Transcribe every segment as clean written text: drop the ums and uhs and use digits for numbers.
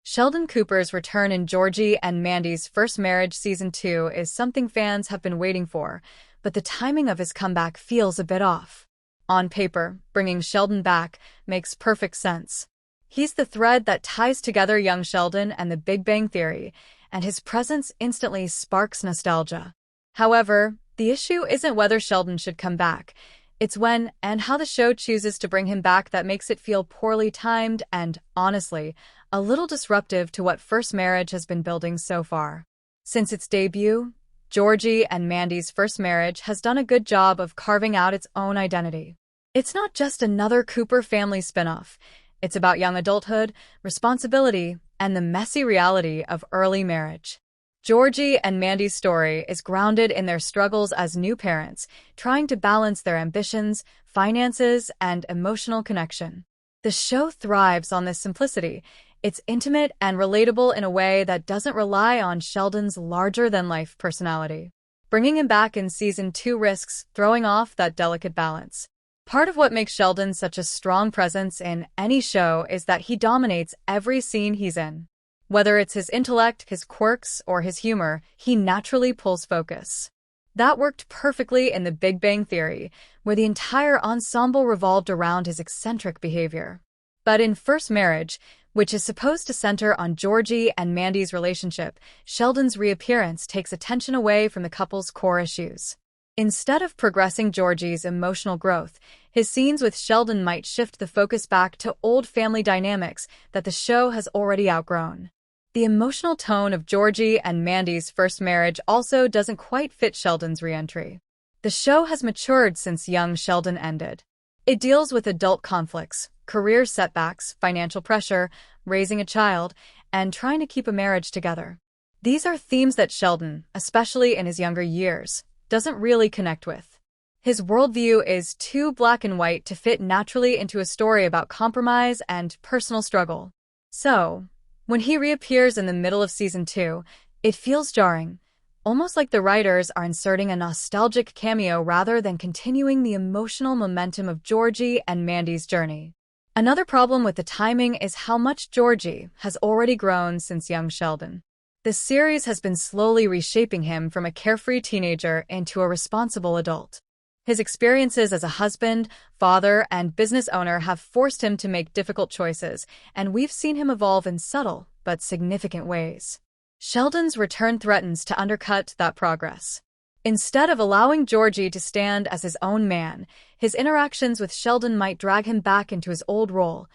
Sheldon Cooper's return in Georgie and Mandy's First Marriage Season 2 is something fans have been waiting for, but the timing of his comeback feels a bit off. On paper, bringing Sheldon back makes perfect sense. He's the thread that ties together young Sheldon and the Big Bang Theory, and his presence instantly sparks nostalgia. However, the issue isn't whether Sheldon should come back. It's when and how the show chooses to bring him back that makes it feel poorly timed and, honestly, a little disruptive to what First Marriage has been building so far. Since its debut, Georgie and Mandy's First Marriage has done a good job of carving out its own identity. It's not just another Cooper family spinoff. It's about young adulthood, responsibility, and the messy reality of early marriage. Georgie and Mandy's story is grounded in their struggles as new parents, trying to balance their ambitions, finances, and emotional connection. The show thrives on this simplicity. It's intimate and relatable in a way that doesn't rely on Sheldon's larger-than-life personality. Bringing him back in Season 2 risks throwing off that delicate balance. Part of what makes Sheldon such a strong presence in any show is that he dominates every scene he's in. Whether it's his intellect, his quirks, or his humor, he naturally pulls focus. That worked perfectly in The Big Bang Theory, where the entire ensemble revolved around his eccentric behavior. But in First Marriage, which is supposed to center on Georgie and Mandy's relationship, Sheldon's reappearance takes attention away from the couple's core issues. Instead of progressing Georgie's emotional growth, his scenes with Sheldon might shift the focus back to old family dynamics that the show has already outgrown. The emotional tone of Georgie and Mandy's First Marriage also doesn't quite fit Sheldon's re-entry. The show has matured since young Sheldon ended. It deals with adult conflicts, career setbacks, financial pressure, raising a child, and trying to keep a marriage together. These are themes that Sheldon, especially in his younger years, doesn't really connect with. His worldview is too black and white to fit naturally into a story about compromise and personal struggle. So, when he reappears in the middle of Season 2, it feels jarring, almost like the writers are inserting a nostalgic cameo rather than continuing the emotional momentum of Georgie and Mandy's journey. Another problem with the timing is how much Georgie has already grown since young Sheldon. The series has been slowly reshaping him from a carefree teenager into a responsible adult. His experiences as a husband, father, and business owner have forced him to make difficult choices, and we've seen him evolve in subtle but significant ways. Sheldon's return threatens to undercut that progress. Instead of allowing Georgie to stand as his own man, his interactions with Sheldon might drag him back into his old role,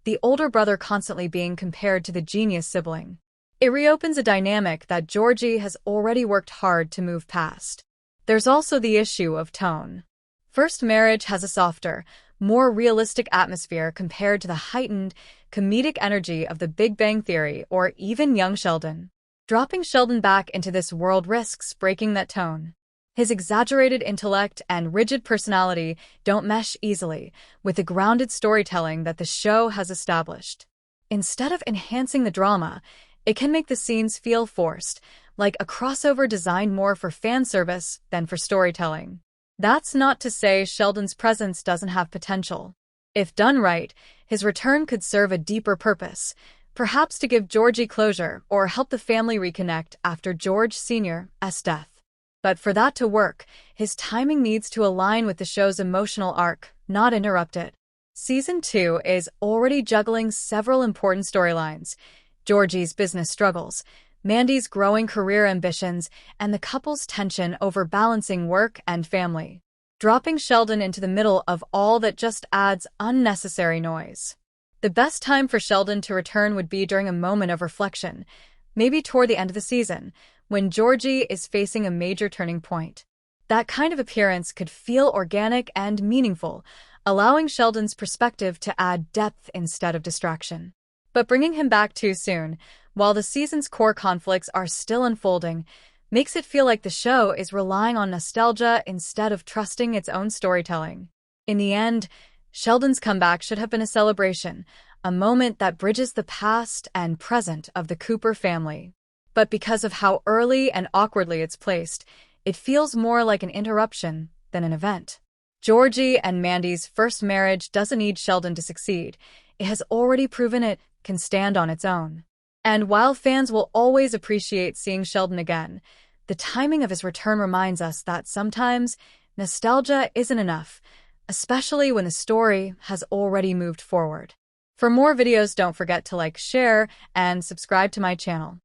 the older brother constantly being compared to the genius sibling. It reopens a dynamic that Georgie has already worked hard to move past. There's also the issue of tone. First Marriage has a softer, more realistic atmosphere compared to the heightened, comedic energy of The Big Bang Theory or even young Sheldon. Dropping Sheldon back into this world risks breaking that tone. His exaggerated intellect and rigid personality don't mesh easily with the grounded storytelling that the show has established. Instead of enhancing the drama, it can make the scenes feel forced, like a crossover designed more for fan service than for storytelling. That's not to say Sheldon's presence doesn't have potential. If done right, his return could serve a deeper purpose, perhaps to give Georgie closure or help the family reconnect after George Sr.'s death. But for that to work, his timing needs to align with the show's emotional arc, not interrupt it. Season 2 is already juggling several important storylines: Georgie's business struggles, Mandy's growing career ambitions, and the couple's tension over balancing work and family. Dropping Sheldon into the middle of all that just adds unnecessary noise. The best time for Sheldon to return would be during a moment of reflection, maybe toward the end of the season, when Georgie is facing a major turning point. That kind of appearance could feel organic and meaningful, allowing Sheldon's perspective to add depth instead of distraction. But bringing him back too soon, while the season's core conflicts are still unfolding, makes it feel like the show is relying on nostalgia instead of trusting its own storytelling. In the end, Sheldon's comeback should have been a celebration, a moment that bridges the past and present of the Cooper family. But because of how early and awkwardly it's placed, it feels more like an interruption than an event. Georgie and Mandy's First Marriage doesn't need Sheldon to succeed. It has already proven it can stand on its own. And while fans will always appreciate seeing Sheldon again, the timing of his return reminds us that sometimes nostalgia isn't enough, especially when the story has already moved forward. For more videos, don't forget to like, share, and subscribe to my channel.